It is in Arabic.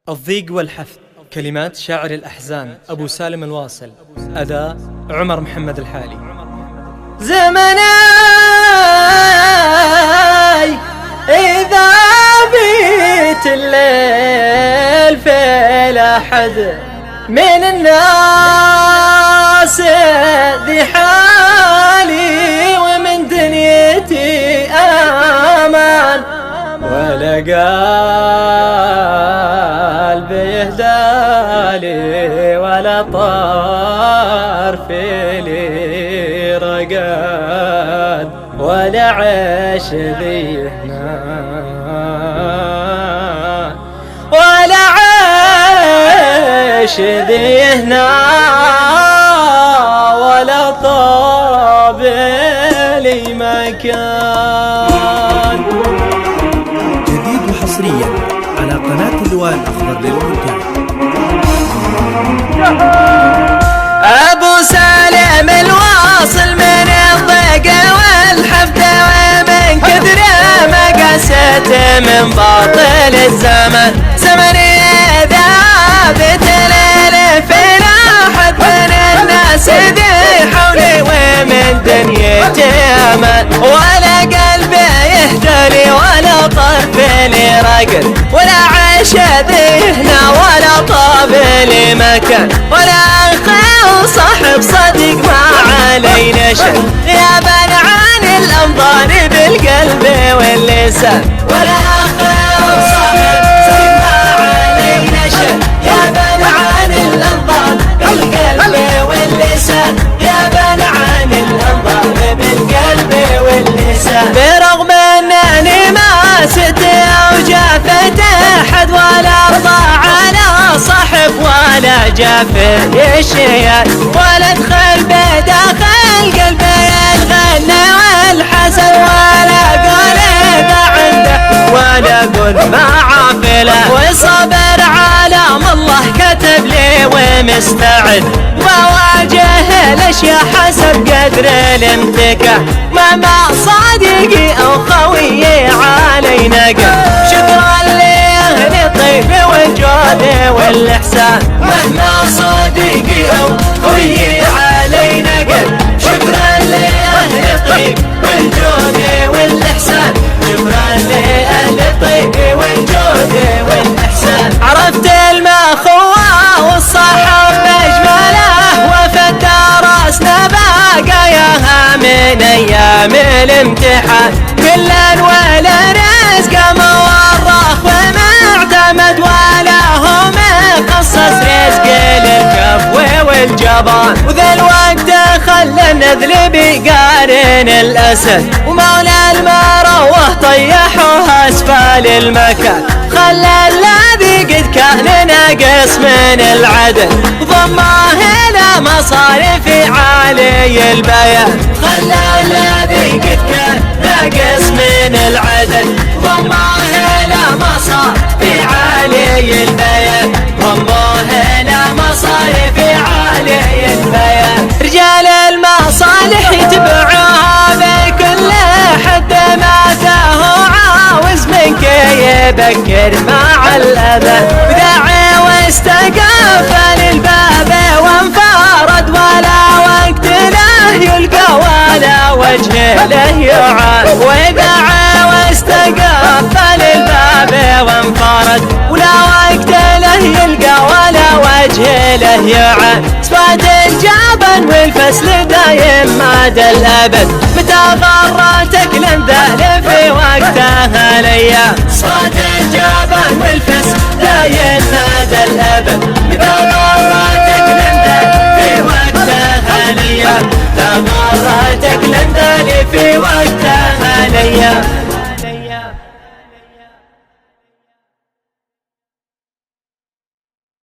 الضيق والحث. كلمات شاعر الأحزان أبو سالم الواصل. أداء عمر محمد الحالي. زمناي إذا بيت الليل في الأحد من الناس ذي حالي ومن دنيتي أمان ولا قلب يهدالي ولا طار في لي رقاد ولا عيش ذي هنا ولا عيش ذي هنا ولا طاب لي مكان. جديد وحصريا على قناة اللواء الأخضر للمونتاج. أبو سالم الواصل من الضيق والحفد ومن كثر ما قست من باطل الزمن زمني ذابت الليل في لاحد من الناس ذي حولي ومن دنيتي أمان ولا قلبي يهدلي ولا طرف لي رقد ولا عيش ذهنا ولا طاب لي مكان ولا صاحب صديق ما علي نشر يا بن عن الأنظار بالقلب واللسان ولا صاحب صديق ما علي نشر يا بن عن الأنظار بالقلب واللسان يا بن عن الأنظار بالقلب واللسان برغم أنني ما ست أو جافت أحد ولا أرضى على صاحب ولا جافت الشيال ولا ادخل بداخل قلبي الغنى والحسن ولا قلب عنده ولا قل ما عافله وصبر عالم الله كتب لي ومستعد بواجه الاشياء حسب قدر الامتكان مهما صديقي او خويي علي نقل شكرا لاهل الطيب والجود والاحسان مهما صديقي او خويي علي نقل شكرا لاهل الطيب والجود والاحسان شكرا لاهل الطيب والجود والاحسان عرفت المخوى والصحب اجمله وفد راسنا باقاياها من ايام الامتحان كلا ولا رزق مورخ ومعتمد ولا هو مخصص رزق للكفو والجبان وذا الوقت خلى النذل بقارن الاسد ومولى المروه طيحوها اسفل المكان خلى الذي قد كان ناقص من العدل ضماه الى مصارف عالي البيان خلى الذي قد كان ناقص من العدل ضماه الى مصارف عالي البيان ضماه الى مصارف عالي البيان رجال المصالح يتبعوها بكل حد ما تاه عاوز منك يبكر مع الاذى بداعي واستقفل الباب وانفرد ولا وقت له يلقى ولا وجه له يعاد ودعا واستقفل الباب وانفرد ولا وقت له يلقى ولا وجه له يعاد صفات الجبن والفسل دايم مدى الابد متى غرتك لنذال في وقتها ليا صفات الجبن والفسل دايم مدى الابد متى غرتك لنذال في وقتها ليا متى غرتك لنذال في وقتها ليا